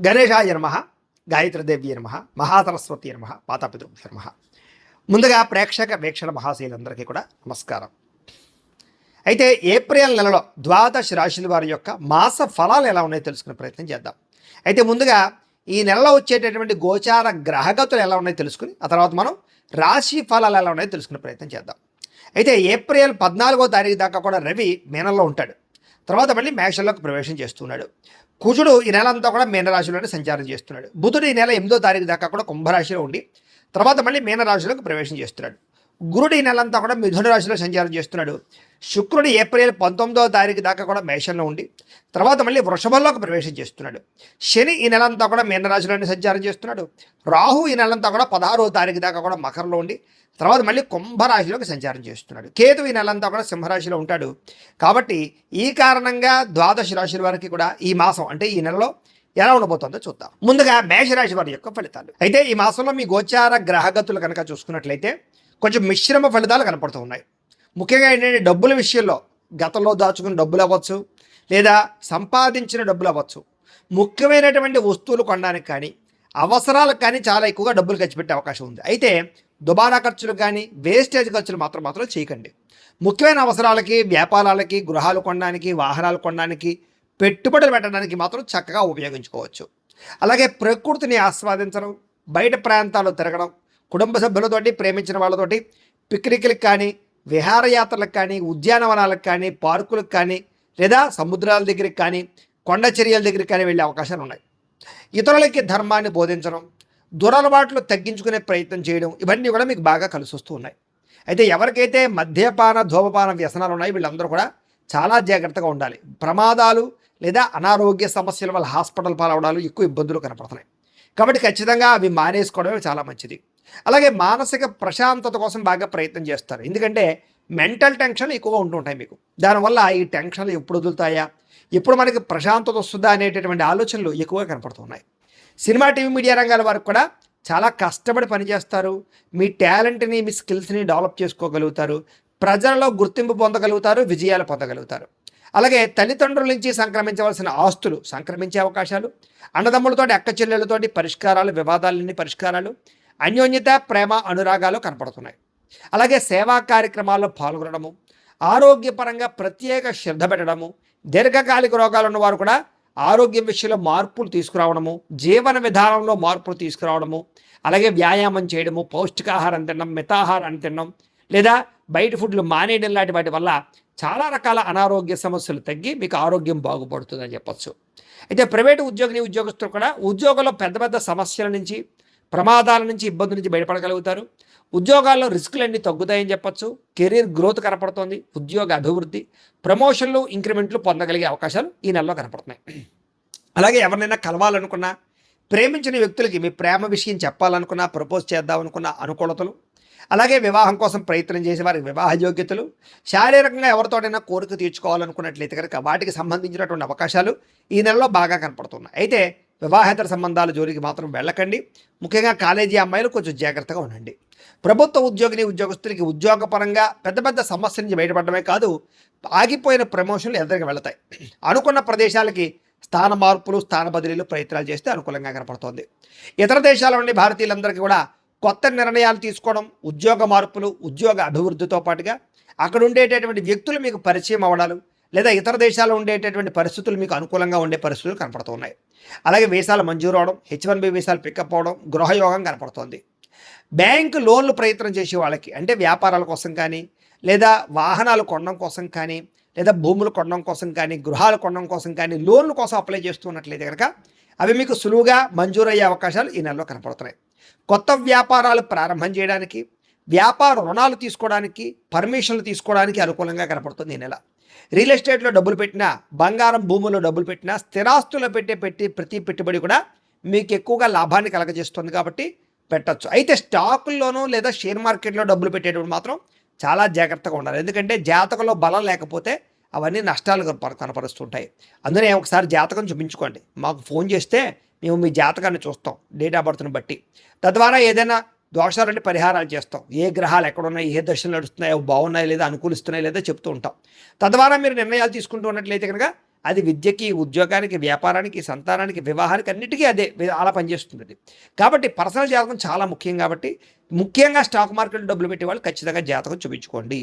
గణేశాయ నమః, గాయత్రీదేవ్యై నమః, మహాసరస్వతి నమః, మాతాపితృభ్యో నమః. ముందుగా ప్రేక్షక వీక్షణ మహాశీలందరికీ కూడా నమస్కారం. అయితే ఏప్రిల్ నెలలో ద్వాదశ రాశుల వారి యొక్క మాస ఫలాలు ఎలా ఉన్నాయో తెలుసుకునే ప్రయత్నం చేద్దాం. అయితే ముందుగా ఈ నెలలో వచ్చేటటువంటి గోచార గ్రహగతులు ఎలా ఉన్నాయో తెలుసుకుని ఆ తర్వాత మనం రాశి ఫలాలు ఎలా ఉన్నాయో తెలుసుకునే ప్రయత్నం చేద్దాం. అయితే ఏప్రిల్ 14వ తారీఖు దాకా కూడా రవి మీనంలో ఉంటాడు. తర్వాత మళ్ళీ మేషంలోకి ప్రవేశం చేస్తున్నాడు. కుజుడు ఈ నెల అంతా కూడా మీనరాశిలోనే సంచారం చేస్తున్నాడు. బుధుడు ఈ నెల 8వ తారీఖు దాకా కూడా కుంభరాశిలో ఉండి తర్వాత మళ్ళీ మీనరాశిలోకి ప్రవేశం చేస్తున్నాడు. గురుడు ఈ నెల అంతా కూడా మిథున రాశిలో సంచారం చేస్తున్నాడు. శుక్రుడు ఏప్రిల్ 19వ తారీఖు దాకా కూడా మేషంలో ఉండి తర్వాత మళ్ళీ వృషభంలోకి ప్రవేశం చేస్తున్నాడు. శని ఈ నెల అంతా కూడా మీనరాశిలోనే సంచారం చేస్తున్నాడు. రాహు ఈ నెలంతా కూడా 16వ తారీఖు దాకా కూడా మకరంలో ఉండి తర్వాత మళ్ళీ కుంభరాశిలోకి సంచారం చేస్తున్నాడు. కేతు ఈ నెలంతా కూడా సింహరాశిలో ఉంటాడు. కాబట్టి ఈ కారణంగా ద్వాదశ రాశుల వారికి కూడా ఈ మాసం అంటే ఈ నెలలో ఎలా ఉండబోతుందో చూద్దాం. ముందుగా మేషరాశి వారి యొక్క ఫలితాలు. అయితే ఈ మాసంలో మీ గోచార గ్రహగతులు కనుక చూసుకున్నట్లయితే కొంచెం మిశ్రమ ఫలితాలు కనపడుతూ ఉన్నాయి. ముఖ్యంగా ఏంటంటే డబ్బుల విషయంలో గతంలో దాచుకున్న డబ్బులు అవ్వచ్చు, లేదా సంపాదించిన డబ్బులు అవ్వచ్చు, ముఖ్యమైనటువంటి వస్తువులు కొనడానికి కానీ అవసరాలకు కానీ చాలా ఎక్కువగా డబ్బులు ఖర్చు పెట్టే అవకాశం ఉంది. అయితే దుబారా ఖర్చులు కానీ వేస్టేజ్ ఖర్చులు మాత్రం చేయకండి. ముఖ్యమైన అవసరాలకి, వ్యాపారాలకి, గృహాలు కొనడానికి, వాహనాలు కొనడానికి, పెట్టుబడులు పెట్టడానికి మాత్రం చక్కగా ఉపయోగించుకోవచ్చు. అలాగే ప్రకృతిని ఆస్వాదించడం, బయట ప్రాంతాలు తిరగడం, కుటుంబ సభ్యులతోటి, ప్రేమించిన వాళ్ళతోటి పిక్నిక్లకు కానీ, విహారయాత్రలకు కానీ, ఉద్యానవనాలకు కానీ, పార్కులకు కానీ, లేదా సముద్రాల దగ్గరికి కానీ, కొండ చర్యల దగ్గరికి కానీ వెళ్ళే అవకాశాలు ఉన్నాయి. ఇతరులకి ధర్మాన్ని బోధించడం, దురలవాట్లు తగ్గించుకునే ప్రయత్నం చేయడం, ఇవన్నీ కూడా మీకు బాగా కలిసి వస్తూ ఉన్నాయి. అయితే ఎవరికైతే మద్యపాన ధూమపాన వ్యసనాలు ఉన్నాయి వీళ్ళందరూ కూడా చాలా జాగ్రత్తగా ఉండాలి. ప్రమాదాలు లేదా అనారోగ్య సమస్యల వల్ల హాస్పిటల్ పాలవడాలు ఎక్కువ ఇబ్బందులు కనపడుతున్నాయి. కాబట్టి ఖచ్చితంగా అవి మానేసుకోవడమే చాలా మంచిది. అలాగే మానసిక ప్రశాంతత కోసం బాగా ప్రయత్నం చేస్తారు. ఎందుకంటే మెంటల్ టెన్షన్ ఎక్కువగా ఉంటుంటాయి మీకు. దానివల్ల ఈ టెన్షన్లు ఎప్పుడు వదులుతాయా, ఎప్పుడు మనకి ప్రశాంతత వస్తుందా అనేటటువంటి ఆలోచనలు ఎక్కువగా కనపడుతున్నాయి. సినిమా, టీవీ, మీడియా రంగాల వారికి కూడా చాలా కష్టపడి పనిచేస్తారు. మీ టాలెంట్ని, మీ స్కిల్స్ని డెవలప్ చేసుకోగలుగుతారు. ప్రజలలో గుర్తింపు పొందగలుగుతారు, విజయాలు పొందగలుగుతారు. అలాగే తల్లిదండ్రుల నుంచి సంక్రమించవలసిన ఆస్తులు సంక్రమించే అవకాశాలు, అన్నదమ్ములతోటి, అక్క చెల్లెళ్ళతోటి పరిష్కారాలు, వివాదాలన్నీ పరిష్కారాలు, అన్యోన్యత, ప్రేమ, అనురాగాలు కనపడుతున్నాయి. అలాగే సేవా కార్యక్రమాల్లో పాల్గొనడము, ఆరోగ్యపరంగా ప్రత్యేక శ్రద్ధ పెట్టడము, దీర్ఘకాలిక రోగాలు ఉన్నవారు కూడా ఆరోగ్యం విషయంలో మార్పులు తీసుకురావడము, జీవన విధానంలో మార్పులు తీసుకురావడము, అలాగే వ్యాయామం చేయడము, పౌష్టికాహారం తినడం, మితాహారాన్ని తినడం, లేదా బయట ఫుడ్లు మానేయడం లాంటి వాటి వల్ల చాలా రకాల అనారోగ్య సమస్యలు తగ్గి మీకు ఆరోగ్యం బాగుపడుతుందని చెప్పచ్చు. అయితే ప్రైవేటు ఉద్యోగస్తులు కూడా ఉద్యోగంలో పెద్ద పెద్ద సమస్యల నుంచి, ప్రమాదాల నుంచి, ఇబ్బందుల నుంచి బయటపడగలుగుతారు. ఉద్యోగాల్లో రిస్కులన్నీ తగ్గుతాయని చెప్పచ్చు. కెరీర్ గ్రోత్ కనపడుతోంది. ఉద్యోగ అభివృద్ధి, ప్రమోషన్లు, ఇంక్రిమెంట్లు పొందగలిగే అవకాశాలు ఈ నెలలో కనపడుతున్నాయి. అలాగే ఎవరినైనా కలవాలనుకున్నా, ప్రేమించిన వ్యక్తులకి మీ ప్రేమ విషయం చెప్పాలనుకున్నా, ప్రపోజ్ చేద్దామనుకున్న అనుకూలతలు, అలాగే వివాహం కోసం ప్రయత్నం చేసే వారికి వివాహ యోగ్యతలు, శారీరకంగా ఎవరితోటైనా కోరిక తీర్చుకోవాలనుకున్నట్లయితే కనుక వాటికి సంబంధించినటువంటి అవకాశాలు ఈ నెలలో బాగా కనపడుతున్నాయి. అయితే వివాహేతర సంబంధాల జోలికి మాత్రం వెళ్ళకండి. ముఖ్యంగా కాలేజీ అమ్మాయిలు కొంచెం జాగ్రత్తగా ఉండండి. ప్రభుత్వ ఉద్యోగస్తులకి ఉద్యోగపరంగా పెద్ద పెద్ద సమస్యల నుంచి బయటపడమే కాదు, ఆగిపోయిన ప్రమోషన్లు ఎదురుగా వెళతాయి. అనుకున్న ప్రదేశాలకి స్థాన మార్పులు, స్థాన బదిలీలు ప్రయత్నాలు చేస్తే అనుకూలంగా కనపడుతోంది. ఇతర దేశాల నుండి భారతీయులందరికీ కూడా కొత్త నిర్ణయాలు తీసుకోవడం, ఉద్యోగ మార్పులు, ఉద్యోగ అభివృద్ధితో పాటుగా అక్కడ ఉండేటటువంటి వ్యక్తులు మీకు పరిచయం అవ్వడాలు, లేదా ఇతర దేశాల్లో ఉండేటటువంటి పరిస్థితులు మీకు అనుకూలంగా ఉండే పరిస్థితులు కనపడుతున్నాయి. అలాగే వీసాలు మంజూరు అవడం, H1B వీసాలు పికప్ అవడం, గృహయోగం కనపడుతోంది. బ్యాంకు లోన్లు ప్రయత్నం చేసే వాళ్ళకి అంటే వ్యాపారాల కోసం కానీ, లేదా వాహనాలు కొనడం కోసం కానీ, లేదా భూములు కొనడం కోసం కానీ, గృహాలు కొనడం కోసం కానీ లోన్ల కోసం అప్లై చేస్తున్నట్లయితే కనుక అవి మీకు సులువుగా మంజూరు అయ్యే అవకాశాలు ఈ నెలలో కనపడుతున్నాయి. కొత్త వ్యాపారాలు ప్రారంభం చేయడానికి, వ్యాపార రుణాలు తీసుకోవడానికి, పర్మిషన్లు తీసుకోవడానికి అనుకూలంగా కనపడుతుంది ఈ నెల. రియల్ ఎస్టేట్లో డబ్బులు పెట్టినా, బంగారం భూముల్లో డబ్బులు పెట్టినా, స్థిరాస్తుల్లో ప్రతి పెట్టుబడి కూడా మీకు ఎక్కువగా లాభాన్ని కలగజేస్తుంది కాబట్టి పెట్టచ్చు. అయితే స్టాకుల్లోనూ లేదా షేర్ మార్కెట్లో డబ్బులు పెట్టేటప్పుడు మాత్రం చాలా జాగ్రత్తగా ఉండాలి. ఎందుకంటే జాతకంలో బలం లేకపోతే అవన్నీ నష్టాలు కనపరుస్తుంటాయి. అందుకనే ఒకసారి జాతకం చూపించుకోండి. మాకు ఫోన్ చేస్తే మేము మీ జాతకాన్ని చూస్తాం, డేట్ ఆఫ్ బర్త్ని బట్టి. తద్వారా ఏదైనా దోషాలంటే పరిహారాలు చేస్తాం. ఏ గ్రహాలు ఎక్కడున్నాయి, ఏ దశలు నడుస్తున్నాయో, బాగున్నాయి లేదా, అనుకూలిస్తున్నాయి లేదా చెప్తూ ఉంటాం. తద్వారా మీరు నిర్ణయాలు తీసుకుంటూ ఉన్నట్లయితే కనుక అది విద్యకి, ఉద్యోగానికి, వ్యాపారానికి, సంతానానికి, వివాహానికి అన్నిటికీ అదే అలా పనిచేస్తుంది అది. కాబట్టి పర్సనల్ జాతకం చాలా ముఖ్యం కాబట్టి ముఖ్యంగా స్టాక్ మార్కెట్లో డబ్బులు పెట్టే వాళ్ళు ఖచ్చితంగా జాతకం చూపించుకోండి.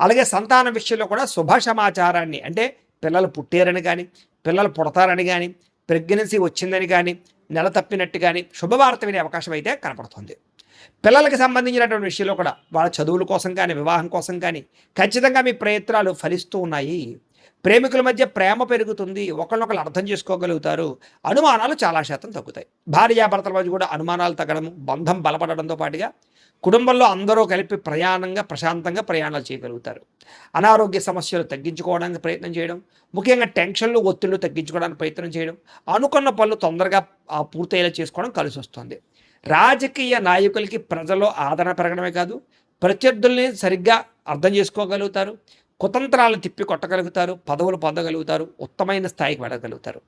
అలాగే సంతానం విషయంలో కూడా శుభ సమాచారాన్ని అంటే పిల్లలు పుట్టారని కానీ, పిల్లలు పుడతారని కానీ, ప్రెగ్నెన్సీ వచ్చిందని కానీ, నెల తప్పినట్టు కానీ శుభవార్త వినే అవకాశం అయితే కనపడుతుంది. పిల్లలకి సంబంధించినటువంటి విషయంలో కూడా వాళ్ళ చదువుల కోసం కానీ, వివాహం కోసం కానీ ఖచ్చితంగా మీ ప్రయత్నాలు ఫలిస్తూ ఉన్నాయి. ప్రేమికుల మధ్య ప్రేమ పెరుగుతుంది, ఒకరినొకరు అర్థం చేసుకోగలుగుతారు, అనుమానాలు చాలా శాతం తగ్గుతాయి. భార్యాభర్తల మధ్య కూడా అనుమానాలు తగ్గడము, బంధం బలపడడంతో పాటుగా కుటుంబంలో అందరూ కలిపి ప్రశాంతంగా ప్రయాణాలు చేయగలుగుతారు. అనారోగ్య సమస్యలు తగ్గించుకోవడానికి ప్రయత్నం చేయడం, ముఖ్యంగా టెన్షన్లు, ఒత్తిళ్లు తగ్గించుకోవడానికి ప్రయత్నం చేయడం, అనుకున్న పనులు తొందరగా పూర్తయ్యేలా చేసుకోవడం కలిసి వస్తుంది. రాజకీయ నాయకులకి ప్రజల్లో ఆదరణ పెరగడమే కాదు, ప్రత్యర్థుల్ని సరిగ్గా అర్థం చేసుకోగలుగుతారు, కుతంత్రాలను తిప్పి కొట్టగలుగుతారు, పదవులు పొందగలుగుతారు, ఉత్తమైన స్థాయికి వెళ్ళగలుగుతారు.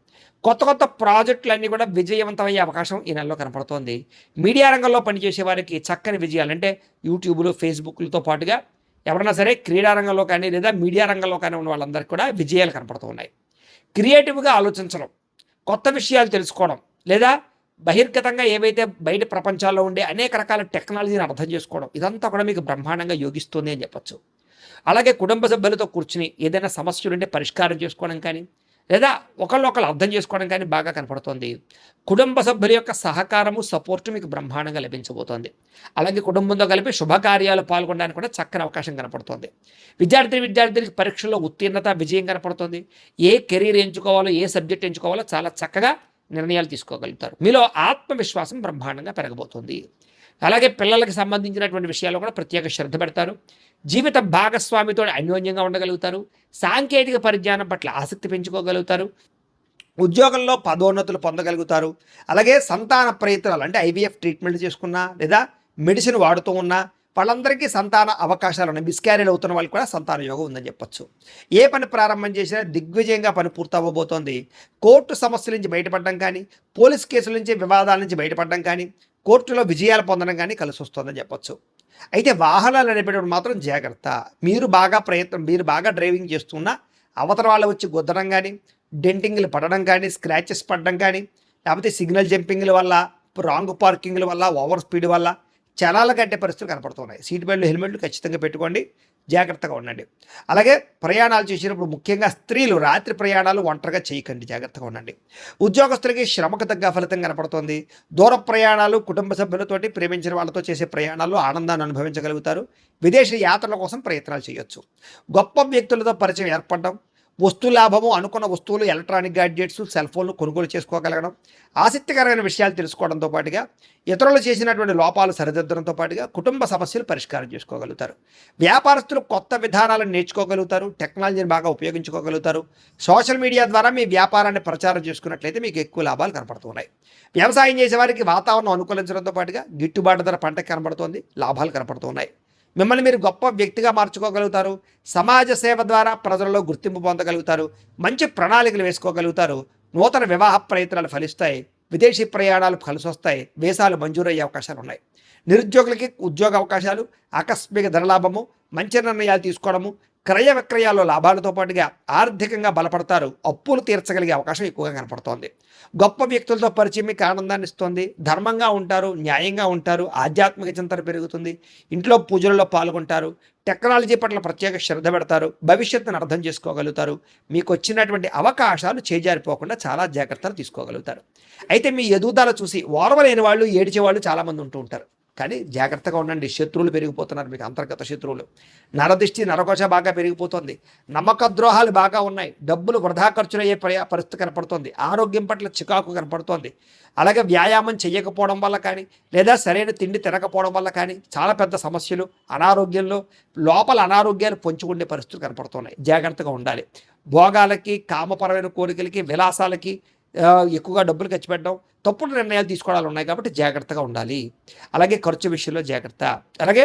కొత్త కొత్త ప్రాజెక్టులన్నీ కూడా విజయవంతమయ్యే అవకాశం ఈ నెలలో కనపడుతోంది. మీడియా రంగంలో పనిచేసే వారికి చక్కని విజయాలు అంటే యూట్యూబ్లు, ఫేస్బుక్లతో పాటుగా ఎవరైనా సరే క్రీడా రంగంలో కానీ లేదా మీడియా రంగంలో కానీ ఉన్న వాళ్ళందరికీ కూడా విజయాలు కనపడుతూ ఉన్నాయి. క్రియేటివ్గా ఆలోచించడం, కొత్త విషయాలు తెలుసుకోవడం లేదా బహిర్గతంగా ఏవైతే బయట ప్రపంచాల్లో ఉండే అనేక రకాల టెక్నాలజీని అర్థం చేసుకోవడం, ఇదంతా కూడా మీకు బ్రహ్మాండంగా యోగిస్తుంది అని చెప్పచ్చు. అలాగే కుటుంబ సభ్యులతో కూర్చుని ఏదైనా సమస్యలు ఉంటే పరిష్కారం చేసుకోవడం కానీ లేదా ఒకళ్ళు అర్థం చేసుకోవడం కానీ బాగా కనపడుతుంది. కుటుంబ సభ్యుల యొక్క సహకారము, సపోర్టు మీకు బ్రహ్మాండంగా లభించబోతోంది. అలాగే కుటుంబంతో కలిపి శుభకార్యాలు పాల్గొనడానికి కూడా చక్కని అవకాశం కనపడుతుంది. విద్యార్థులకి పరీక్షల్లో ఉత్తీర్ణత, విజయం కనపడుతుంది. ఏ కెరీర్ ఎంచుకోవాలో, ఏ సబ్జెక్ట్ ఎంచుకోవాలో చాలా చక్కగా నిర్ణయాలు తీసుకోగలుగుతారు. మీలో ఆత్మవిశ్వాసం బ్రహ్మాండంగా పెరగబోతుంది. అలాగే పిల్లలకి సంబంధించినటువంటి విషయాల్లో కూడా ప్రత్యేక శ్రద్ధ పెడతారు. జీవిత భాగస్వామితో అన్యోన్యంగా ఉండగలుగుతారు. సాంకేతిక పరిజ్ఞానం పట్ల ఆసక్తి పెంచుకోగలుగుతారు. ఉద్యోగంలో పదోన్నతులు పొందగలుగుతారు. అలాగే సంతాన ప్రయత్నాలు అంటే ఐవీఎఫ్ ట్రీట్మెంట్ చేసుకున్నా లేదా మెడిసిన్ వాడుతూ ఉన్నా వాళ్ళందరికీ సంతాన అవకాశాలు ఉన్నాయి. మిస్క్యారీలు అవుతున్న వాళ్ళకి కూడా సంతాన యోగం ఉందని చెప్పొచ్చు. ఏ పని ప్రారంభం చేసినా దిగ్విజయంగా పని పూర్తవ్వబోతోంది. కోర్టు సమస్యల నుంచి బయటపడడం కానీ, పోలీస్ కేసుల నుంచి, వివాదాల నుంచి బయటపడడం కానీ, కోర్టులో విజయాలు పొందడం కానీ కలిసి వస్తుందని చెప్పొచ్చు. అయితే వాహనాలు నడిపేటప్పుడు మాత్రం జాగ్రత్త. మీరు బాగా డ్రైవింగ్ చేస్తున్నా అవతల వాళ్ళు వచ్చి గుద్దడం కానీ, డెంటింగ్లు పడడం కానీ, స్క్రాచెస్ పడడం కానీ, లేకపోతే సిగ్నల్ జంపింగ్ల వల్ల, రాంగ్ పార్కింగ్ల వల్ల, ఓవర్ స్పీడ్ వల్ల చలాల కట్టే పరిస్థితులు కనపడుతున్నాయి. సీట్ బెల్ట్లు, హెల్మెట్లు ఖచ్చితంగా పెట్టుకోండి, జాగ్రత్తగా ఉండండి. అలాగే ప్రయాణాలు చేసినప్పుడు ముఖ్యంగా స్త్రీలు రాత్రి ప్రయాణాలు ఒంటరిగా చేయకండి, జాగ్రత్తగా ఉండండి. ఉద్యోగస్తులకి శ్రమకు తగ్గ ఫలితం కనపడుతుంది. దూర ప్రయాణాలు, కుటుంబ సభ్యులతోటి, ప్రేమించిన వాళ్ళతో చేసే ప్రయాణాలు ఆనందాన్ని అనుభవించగలుగుతారు. విదేశీ యాత్రల కోసం ప్రయత్నాలు చేయొచ్చు. గొప్ప వ్యక్తులతో పరిచయం ఏర్పడడం, వస్తు లాభము, అనుకున్న వస్తువులు, ఎలక్ట్రానిక్ గ్యాడ్జెట్స్, సెల్ ఫోన్లు కొనుగోలు చేసుకోగలగడం, ఆసక్తికరమైన విషయాలు తెలుసుకోవడంతో పాటుగా ఇతరులు చేసినటువంటి లోపాలు సరిదిద్దడంతో పాటుగా కుటుంబ సమస్యలు పరిష్కారం చేసుకోగలుగుతారు. వ్యాపారస్తులు కొత్త విధానాలను నేర్చుకోగలుగుతారు, టెక్నాలజీని బాగా ఉపయోగించుకోగలుగుతారు. సోషల్ మీడియా ద్వారా మీ వ్యాపారాన్ని ప్రచారం చేసుకున్నట్లయితే మీకు ఎక్కువ లాభాలు కనపడుతున్నాయి. వ్యవసాయం చేసేవారికి వాతావరణం అనుకూలించడంతో పాటుగా గిట్టుబాటు ధర పంటకు కనపడుతోంది, లాభాలు కనపడుతున్నాయి. మిమ్మల్ని మీరు గొప్ప వ్యక్తిగా మార్చుకోగలుగుతారు. సమాజ సేవ ద్వారా ప్రజలలో గుర్తింపు పొందగలుగుతారు. మంచి ప్రణాళికలు వేసుకోగలుగుతారు. నూతన వివాహ ప్రయత్నాలు ఫలిస్తాయి. విదేశీ ప్రయాణాలు కలిసి వస్తాయి. వీసాలు మంజూరయ్యే అవకాశాలు ఉన్నాయి. నిరుద్యోగులకి ఉద్యోగ అవకాశాలు, ఆకస్మిక ధనలాభము, మంచి నిర్ణయాలు తీసుకోవడము, క్రయ విక్రయాల్లో లాభాలతో పాటుగా ఆర్థికంగా బలపడతారు. అప్పులు తీర్చగలిగే అవకాశం ఎక్కువగా కనపడుతోంది. గొప్ప వ్యక్తులతో పరిచయం మీకు ఆనందాన్ని ఇస్తుంది. ధర్మంగా ఉంటారు, న్యాయంగా ఉంటారు, ఆధ్యాత్మిక చింతన పెరుగుతుంది. ఇంట్లో పూజలలో పాల్గొంటారు. టెక్నాలజీ పట్ల ప్రత్యేక శ్రద్ధ పెడతారు. భవిష్యత్తును అర్థం చేసుకోగలుగుతారు. మీకు వచ్చినటువంటి అవకాశాలు చేజారిపోకుండా చాలా జాగ్రత్తలు తీసుకోగలుగుతారు. అయితే మీ ఎదుగుదల చూసి ఓర్వలేని వాళ్ళు, ఏడిచేవాళ్ళు చాలామంది ఉంటూ ఉంటారు. కానీ జాగ్రత్తగా ఉండండి. శత్రువులు పెరిగిపోతున్నారు, మీకు అంతర్గత శత్రువులు. నరదిష్టి, నరకోశ బాగా పెరిగిపోతుంది. నమ్మక ద్రోహాలు బాగా ఉన్నాయి. డబ్బులు వృధా ఖర్చులయ్యే పరిస్థితి కనపడుతోంది. ఆరోగ్యం పట్ల చికాకు కనపడుతోంది. అలాగే వ్యాయామం చేయకపోవడం వల్ల కానీ లేదా సరైన తిండి తినకపోవడం వల్ల కానీ చాలా పెద్ద సమస్యలు, అనారోగ్యంలో లోపల అనారోగ్యాలు పొంచుకునే పరిస్థితులు కనపడుతున్నాయి. జాగ్రత్తగా ఉండాలి. భోగాలకి, కామపరమైన కోరికలకి, విలాసాలకి ఎక్కువగా డబ్బులు ఖర్చు పెట్టడం, తప్పుడు నిర్ణయాలు తీసుకోవడాలు ఉన్నాయి కాబట్టి జాగ్రత్తగా ఉండాలి. అలాగే ఖర్చు విషయంలో జాగ్రత్త. అలాగే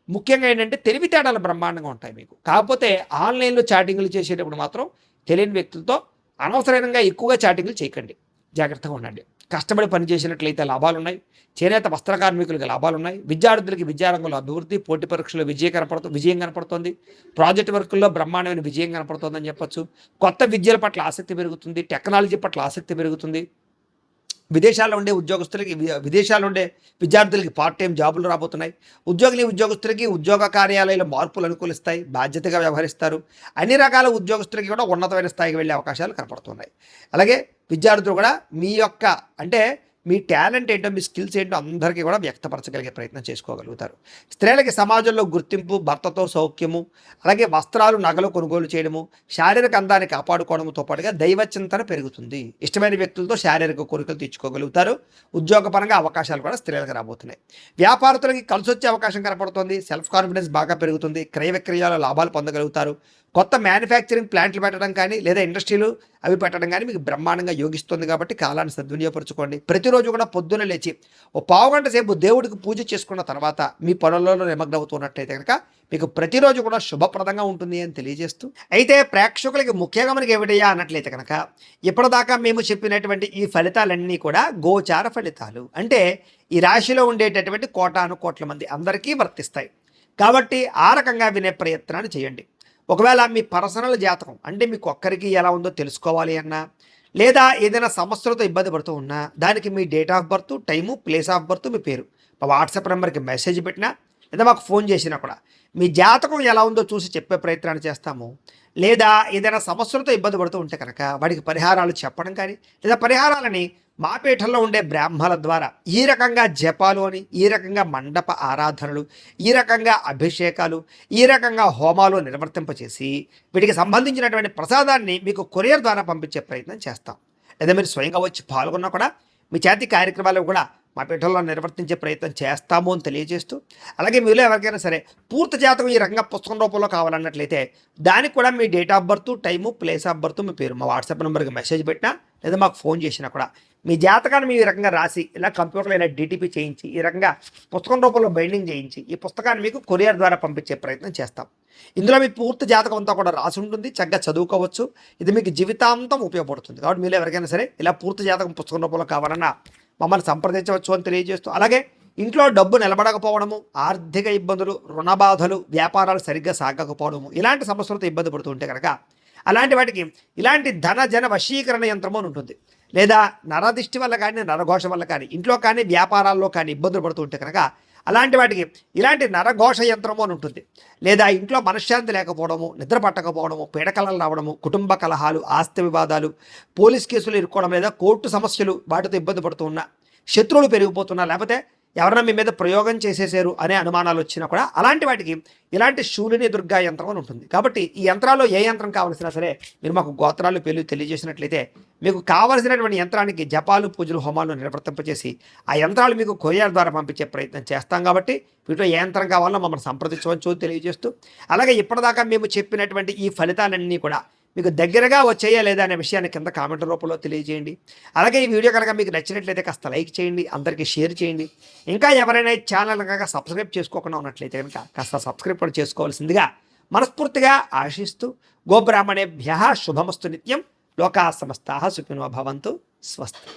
ముఖ్యంగా ఏంటంటే తెలివితేటలు బ్రహ్మాండంగా ఉంటాయి మీకు. కాకపోతే ఆన్లైన్లో చాటింగ్లు చేసేటప్పుడు మాత్రం తెలియని వ్యక్తులతో అనవసరంగా ఎక్కువగా చాటింగ్లు చేయకండి, జాగ్రత్తగా ఉండండి. కష్టపడి పనిచేసినట్లయితే లాభాలు ఉన్నాయి. చేనేత వస్త్ర కార్మికులకి లాభాలు ఉన్నాయి. విద్యార్థులకి విద్యారంగంలో అభివృద్ధి, పోటీ పరీక్షలో విజయం కనపడుతుంది. ప్రాజెక్ట్ వర్కుల్లో బ్రహ్మాండమైన విజయం కనపడుతుందని చెప్పొచ్చు. కొత్త విద్యల పట్ల ఆసక్తి పెరుగుతుంది. టెక్నాలజీ పట్ల ఆసక్తి పెరుగుతుంది. విదేశాల్లో ఉండే ఉద్యోగస్తులకి విదేశాల్లో ఉండే విద్యార్థులకి పార్ట్ టైం జాబులు రాబోతున్నాయి. ఉద్యోగస్తులకి ఉద్యోగ కార్యాలయాల మార్పులు అనుకూలిస్తాయి. బాధ్యతగా వ్యవహరిస్తారు. అన్ని రకాల ఉద్యోగస్తులకి కూడా ఉన్నతమైన స్థాయికి వెళ్ళే అవకాశాలు కనపడుతున్నాయి. అలాగే విద్యార్థులు కూడా మీ యొక్క అంటే మీ టాలెంట్ ఏంటో, మీ స్కిల్స్ ఏంటో అందరికీ కూడా వ్యక్తపరచగలిగే ప్రయత్నం చేసుకోగలుగుతారు. స్త్రీలకి సమాజంలో గుర్తింపు, భర్తతో సౌఖ్యము, అలాగే వస్త్రాలు, నగలు కొనుగోలు చేయడము, శారీరక అందాన్ని కాపాడుకోవడంతో పాటుగా దైవ చింతన పెరుగుతుంది. ఇష్టమైన వ్యక్తులతో శారీరక కోరికలు తీర్చుకోగలుగుతారు. ఉద్యోగపరంగా అవకాశాలు కూడా స్త్రీలకు రాబోతున్నాయి. వ్యాపారస్తులకి కలిసి వచ్చే అవకాశం కనపడుతుంది. సెల్ఫ్ కాన్ఫిడెన్స్ బాగా పెరుగుతుంది. క్రయ విక్రయాల లాభాలు పొందగలుగుతారు. కొత్త మ్యానుఫ్యాక్చరింగ్ ప్లాంట్లు పెట్టడం కానీ లేదా ఇండస్ట్రీలు అవి పెట్టడం కానీ మీకు బ్రహ్మాండంగా యోగిస్తుంది. కాబట్టి కాలాన్ని సద్వినియోగపరచుకోండి. ప్రతిరోజు కూడా పొద్దున లేచి ఓ పావుగంట సేపు దేవుడికి పూజ చేసుకున్న తర్వాత మీ పనులలో నిమగ్నమవుతున్నట్టయితే కనుక మీకు ప్రతిరోజు కూడా శుభప్రదంగా ఉంటుంది అని తెలియజేస్తూ, అయితే ప్రేక్షకులకి ముఖ్యంగా మనకి ఏమిటయ్యా అన్నట్లయితే కనుక ఇప్పటిదాకా మేము చెప్పినటువంటి ఈ ఫలితాలన్నీ కూడా గోచార ఫలితాలు. అంటే ఈ రాశిలో ఉండేటటువంటి కోటాను కోట్ల మంది అందరికీ వర్తిస్తాయి. కాబట్టి ఆ రకంగా వినే ప్రయత్నాన్ని చేయండి. ఒకవేళ మీ పర్సనల్ జాతకం అంటే మీకు ఒక్కరికి ఎలా ఉందో తెలుసుకోవాలి అన్నా, లేదా ఏదైనా సమస్యలతో ఇబ్బంది పడుతూ ఉన్నా దానికి మీ date of birth, time, place of birth, మీ పేరు మా వాట్సాప్ నెంబర్కి మెసేజ్ పెట్టినా లేదా మాకు ఫోన్ చేసినా కూడా మీ జాతకం ఎలా ఉందో చూసి చెప్పే ప్రయత్నాన్ని చేస్తాము. లేదా ఏదైనా సమస్యలతో ఇబ్బంది పడుతూ ఉంటే కనుక వాడికి పరిహారాలు చెప్పడం కానీ లేదా పరిహారాలని మా పీఠంలో ఉండే బ్రాహ్మల ద్వారా ఈ రకంగా జపాలు అని, ఈ రకంగా మండప ఆరాధనలు, ఈ రకంగా అభిషేకాలు, ఈ రకంగా హోమాలు నిర్వర్తింపచేసి వీటికి సంబంధించినటువంటి ప్రసాదాన్ని మీకు కొరియర్ ద్వారా పంపించే ప్రయత్నం చేస్తాం. లేదా మీరు స్వయంగా వచ్చి పాల్గొన్నా కూడా మీ చేతి కార్యక్రమాలు కూడా మా పీఠంలో నిర్వర్తించే ప్రయత్నం చేస్తాము అని తెలియజేస్తూ, అలాగే మీలో ఎవరికైనా సరే పూర్తి జాతకం ఈ రకంగా పుస్తకం రూపంలో కావాలన్నట్లయితే దానికి కూడా మీ date of birth, time, place of birth, మీ పేరు మా వాట్సాప్ నెంబర్కి మెసేజ్ పెట్టినా లేదా మాకు ఫోన్ చేసినా కూడా మీ జాతకాన్ని మీ రకంగా రాసి ఇలా కంప్యూటర్లో ఇలా డిటిపి చేయించి ఈ రకంగా పుస్తకం రూపంలో బైండింగ్ చేయించి ఈ పుస్తకాన్ని మీకు కొరియర్ ద్వారా పంపించే ప్రయత్నం చేస్తాం. ఇందులో మీ పూర్తి జాతకం అంతా కూడా రాసి ఉంటుంది. చక్కగా చదువుకోవచ్చు. ఇది మీకు జీవితాంతం ఉపయోగపడుతుంది. కాబట్టి మీరు ఎవరికైనా సరే ఇలా పూర్తి జాతకం పుస్తకం రూపంలో కావాలన్నా మమ్మల్ని సంప్రదించవచ్చు అని తెలియజేస్తూ, అలాగే ఇంట్లో డబ్బు నిలబడకపోవడము, ఆర్థిక ఇబ్బందులు, రుణ బాధలు, వ్యాపారాలు సరిగ్గా సాగకపోవడము, ఇలాంటి సమస్యలతో ఇబ్బంది పడుతూ ఉంటే కనుక అలాంటి వాటికి ఇలాంటి ధన జన వశీకరణ యంత్రము అని ఉంటుంది. లేదా నరదిష్టి వల్ల కానీ, నరఘోష వల్ల కానీ, ఇంట్లో కానీ వ్యాపారాల్లో కానీ ఇబ్బందులు పడుతూ ఉంటే కనుక అలాంటి వాటికి ఇలాంటి నరఘోష యంత్రము అని ఉంటుంది. లేదా ఇంట్లో మనశ్శాంతి లేకపోవడము, నిద్ర పట్టకపోవడము, పీడకలలు రావడము, కుటుంబ కలహాలు, ఆస్తి వివాదాలు, పోలీస్ కేసులు ఇరుక్కోవడం, లేదా కోర్టు సమస్యలు వాటితో ఇబ్బంది పడుతూ ఉన్నా, శత్రువులు పెరిగిపోతున్నా, లేకపోతే ఎవరైనా మీ మీద ప్రయోగం చేసేసారు అనే అనుమానాలు వచ్చినా కూడా అలాంటి వాటికి ఇలాంటి శూలిని దుర్గా యంత్రం అని ఉంటుంది. కాబట్టి ఈ యంత్రాల్లో ఏ యంత్రం కావాల్సినా సరే మీరు మాకు గోత్రాలు పేర్లు తెలియజేసినట్లయితే మీకు కావలసినటువంటి యంత్రానికి జపాలు, పూజలు, హోమాలు నిర్వర్తింపచేసి ఆ యంత్రాలు మీకు కొరియర్ ద్వారా పంపించే ప్రయత్నం చేస్తాం. కాబట్టి వీటిలో ఏ యంత్రం కావాలో మమ్మల్ని సంప్రదించవచ్చు తెలియజేస్తూ, అలాగే ఇప్పటిదాకా మేము చెప్పినటువంటి ఈ ఫలితాలన్నీ కూడా మీకు దగ్గరగా వచ్చేయా లేదా అనే విషయాన్ని కింద కామెంట్ రూపంలో తెలియజేయండి. అలాగే ఈ వీడియో కనుక మీకు నచ్చినట్లయితే కాస్త లైక్ చేయండి, అందరికీ షేర్ చేయండి. ఇంకా ఎవరైనా ఈ ఛానల్ కనుక సబ్స్క్రైబ్ చేసుకోకుండా ఉన్నట్లయితే కనుక కాస్త సబ్స్క్రైబ్ కూడా చేసుకోవాల్సిందిగా మనస్ఫూర్తిగా ఆశిస్తూ, గోబ్రాహ్మణేభ్యః శుభమస్తు నిత్యం. లోకా సమస్తాః సుఖినో భవంతు. స్వస్తి.